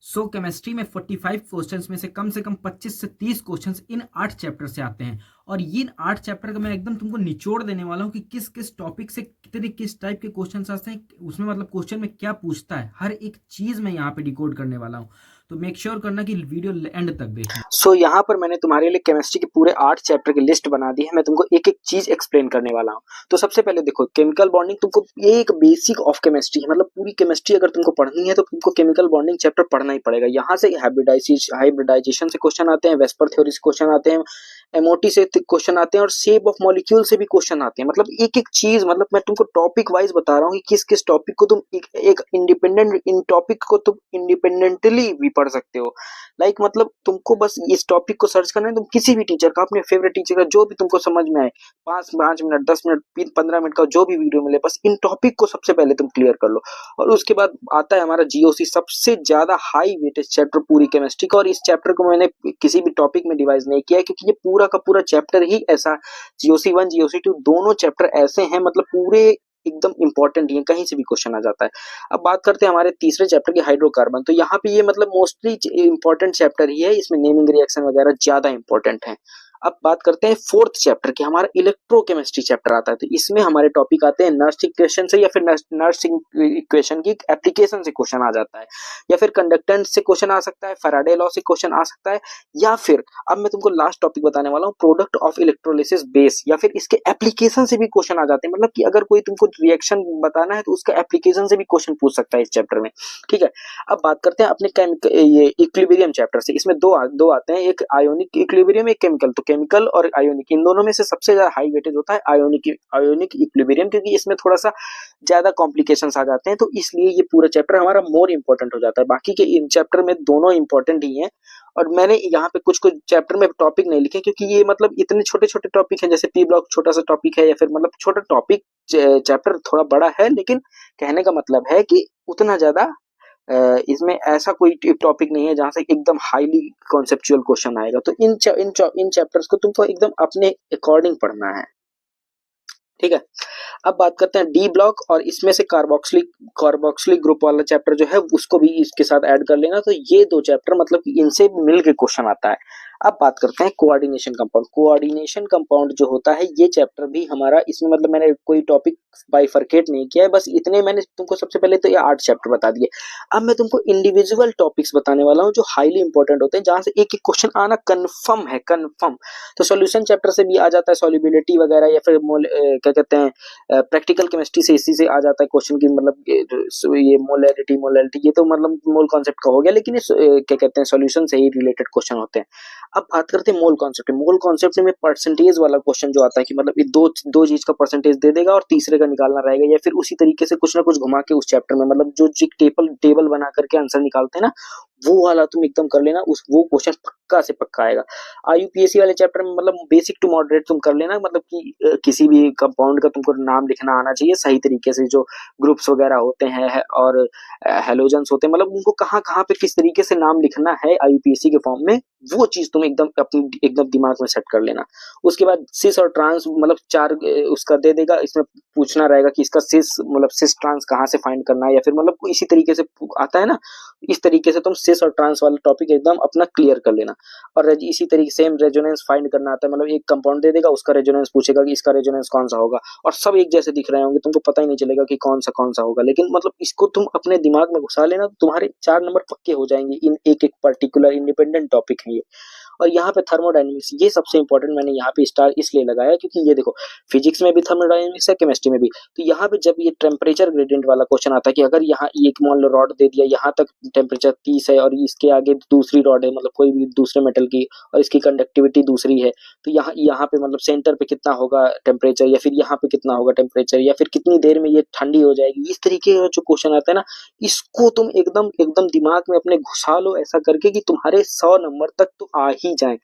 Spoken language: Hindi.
केमिस्ट्री में 45 क्वेश्चंस में से कम 25 से 30 क्वेश्चंस इन 8 चैप्टर से आते हैं। और इन 8 चैप्टर का मैं एकदम तुमको निचोड़ देने वाला हूँ कि किस किस टॉपिक से कितने किस टाइप के क्वेश्चंस आते हैं, उसमें मतलब क्वेश्चन में क्या पूछता है, हर एक चीज मैं यहाँ पे डिकोड करने वाला हूँ। तो मेक श्योर करना कि वीडियो एंड तक देखना। यहाँ पर मैंने तुम्हारे लिए केमिस्ट्री के पूरे 8 चैप्टर की लिस्ट बना दी है। मैं तुमको एक एक चीज एक्सप्लेन करने वाला हूँ। तो सबसे पहले देखो, केमिकल बॉन्डिंग तुमको ये एक बेसिक ऑफ केमिस्ट्री है। मतलब पूरी केमिस्ट्री अगर तुमको पढ़नी है तो तुमको केमिकल बॉन्डिंग चैप्टर पढ़ना ही पड़ेगा। यहाँ से हाइब्रिडाइजेशन से क्वेश्चन आते हैं, वेस्पर थ्योरी से क्वेश्चन आते हैं, एमओटी से क्वेश्चन आते हैं और शेप ऑफ मॉलिक्यूल से भी क्वेश्चन आते हैं। मतलब एक एक चीज, मतलब मैं तुमको टॉपिक वाइज बता रहा हूँ कि किस किस टॉपिक को तुम एक इंडिपेंडेंट इन टॉपिक को तुम इंडिपेंडेंटली भी पढ़ सकते हो। मतलब तुमको बस इस टॉपिक को सर्च करना है। तुम किसी भी टीचर का, अपने फेवरेट टीचर का, जो भी तुमको समझ में आए, 5 मिनट 10 मिनट 15 मिनट का जो भी वीडियो मिले, बस इन टॉपिक को सबसे पहले तुम क्लियर कर लो। और उसके बाद आता है हमारा जीओसी, सबसे ज्यादा हाई वेटेज चैप्टर पूरी केमिस्ट्री का। और इस चैप्टर को मैंने किसी भी टॉपिक में डिवाइड नहीं किया है, क्योंकि ये पूरा का पूरा चैप्टर ही ऐसा, जीओसी 1 जीओसी 2 दोनों चैप्टर ऐसे हैं, मतलब पूरे एकदम इंपॉर्टेंट है, कहीं से भी क्वेश्चन आ जाता है। अब बात करते हैं हमारे तीसरे चैप्टर की, हाइड्रोकार्बन। तो यहाँ पे ये मतलब मोस्टली इंपॉर्टेंट चैप्टर ही है, इसमें नेमिंग रिएक्शन वगैरह ज्यादा इंपॉर्टेंट है। अब बात करते हैं फोर्थ चैप्टर की, हमारा इलेक्ट्रोकेमिस्ट्री चैप्टर आता है। तो इसमें हमारे टॉपिक आते हैं नर्स इक्वेशन से, या फिर नर्स इक्वेशन की एप्लीकेशन से क्वेश्चन आ जाता है, या फिर कंडक्टेंस से क्वेश्चन आ सकता है, फैराडे लॉ से क्वेश्चन आ सकता है, या फिर अब मैं तुमको लास्ट टॉपिक बताने वाला हूँ, प्रोडक्ट ऑफ इलेक्ट्रोलिसिस बेस, या फिर इसके एप्लीकेशन से भी क्वेश्चन आ जाते हैं। मतलब कि अगर कोई तुमको रिएक्शन बताना है तो उसका एप्लीकेशन से भी क्वेश्चन पूछ सकता है इस चैप्टर में। ठीक है, अब बात करते हैं अपने ये इक्विलिब्रियम चैप्टर से। इसमें दो आते हैं, एक आयोनिक इक्विलिब्रियम, एक केमिकल। तो केमिकल और आयोनिक, इन दोनों में से सबसे ज्यादा हाई वेटेज होता है आयोनिक इक्विलिब्रियम, क्योंकि इसमें थोड़ा सा ज्यादा कॉम्प्लिकेशंस आ जाते हैं। तो इसलिए ये पूरा चैप्टर हमारा मोर इंपॉर्टेंट हो जाता है। बाकी के इन चैप्टर में दोनों इंपॉर्टेंट ही हैं। और मैंने यहाँ पे कुछ कुछ चैप्टर में टॉपिक नहीं लिखे, क्योंकि ये मतलब इतने छोटे छोटे टॉपिक हैं। जैसे पी ब्लॉक छोटा सा टॉपिक है, या फिर मतलब छोटा टॉपिक, चैप्टर थोड़ा बड़ा है, लेकिन कहने का मतलब है कि उतना ज्यादा इसमें ऐसा कोई टॉपिक नहीं है जहां से एकदम हाईली कॉन्सेप्चुअल क्वेश्चन आएगा। तो इन चैप्टर्स को तुमको एकदम अपने अकॉर्डिंग पढ़ना है। ठीक है, अब बात करते हैं डी ब्लॉक, और इसमें से कार्बोक्सिलिक ग्रुप वाला चैप्टर जो है उसको भी इसके साथ ऐड कर लेना। तो ये दो चैप्टर मतलब इनसे मिल के क्वेश्चन आता है। अब बात करते हैं कोऑर्डिनेशन कंपाउंड। कोऑर्डिनेशन कंपाउंड जो होता है, ये चैप्टर भी हमारा, इसमें मतलब मैंने कोई टॉपिक बाइफरकेट नहीं किया है, बस इतने मैंने तुमको सबसे पहले तो ये 8 चैप्टर बता दिए। अब मैं तुमको इंडिविजुअल टॉपिक्स बताने वाला हूँ जो हाईली इंपॉर्टेंट होते हैं, जहां से एक एक क्वेश्चन आना कन्फर्म है, कन्फर्म। तो सॉल्यूशन चैप्टर से भी आ जाता है, सॉल्युबिलिटी वगैरह, या फिर क्या कहते हैं, प्रैक्टिकल केमिस्ट्री से इसी से आ जाता है क्वेश्चन की, मतलब ये मोलैरिटी ये तो मतलब मोल कॉन्सेप्ट का हो गया, लेकिन इस क्या कहते हैं, सॉल्यूशन से ही रिलेटेड क्वेश्चन होते हैं। अब बात करते हैं मोल कॉन्सेप्ट। मोल कॉन्सेप्ट में परसेंटेज वाला क्वेश्चन जो आता है, कि मतलब ये दो चीज का परसेंटेज दे देगा और तीसरे का निकालना रहेगा, या फिर उसी तरीके से कुछ ना कुछ घुमा के उस चैप्टर में, मतलब जो टेबल बना करके आंसर निकालते हैं ना, वो वाला तुम एकदम कर लेना, वो क्वेश्चन पक्का से पक्का आएगा। आईयूपीएससी वाले चैप्टर में मतलब बेसिक टू मॉडरेट तुम कर लेना, मतलब कि किसी भी कंपाउंड का तुमको नाम लिखना आना चाहिए सही तरीके से, जो ग्रुप्स वगैरह होते हैं और हेलोजेंस होते हैं, मतलब उनको कहाँ कहाँ पे किस तरीके से नाम लिखना है आईयूपीएससी के फॉर्म में, वो चीज तुम एकदम दिमाग में सेट कर लेना। उसके बाद सिस और ट्रांस, मतलब 4 उसका दे देगा। इसमें पूछना रहेगा कि इसका सिस, मतलब सिस ट्रांस कहाँ से फाइंड करना है, या फिर मतलब इसी तरीके से आता है ना, इस तरीके से तुम सिस और ट्रांस वाला टॉपिक एकदम अपना क्लियर कर लेना। और इसी तरीके सेम रेजोनेंस फाइंड करना आता है, मतलब एक कंपाउंड दे देगा, उसका रेजोनेंस पूछेगा कि इसका रेजोनेंस कौन सा होगा, और सब एक जैसे दिख रहे होंगे, तुमको पता ही नहीं चलेगा कि कौन सा होगा। लेकिन मतलब इसको तुम अपने दिमाग में घुसा लेना, तुम्हारे 4 नंबर पक्के हो जाएंगे इन एक एक पर्टिकुलर इंडिपेंडेंट टॉपिक है ये। और यहाँ पे थर्मोडायनेमिक्स, ये सबसे इंपॉर्टेंट मैंने यहाँ पे स्टार इसलिए लगाया, क्योंकि ये देखो फिजिक्स में भी थर्मोडायनेमिक्स है, केमिस्ट्री में भी। तो यहाँ पे जब ये टेम्परेचर ग्रेडियंट वाला क्वेश्चन आता है, कि अगर यहाँ एक मान लो रॉड दे दिया, यहाँ तक टेम्परेचर 30 है, और इसके आगे दूसरी रॉड है, मतलब कोई भी दूसरे मेटल की, और इसकी कंडक्टिविटी दूसरी है, तो यहाँ पे मतलब सेंटर पे कितना होगा टेम्परेचर, या फिर यहाँ पे कितना होगा टेम्परेचर, या फिर कितनी देर में ये ठंडी हो जाएगी, इस तरीके का जो क्वेश्चन आता है ना, इसको तुम एकदम एकदम दिमाग में अपने घुसा लो, ऐसा करके कि तुम्हारे 100 नंबर तक तो आ ही जाए।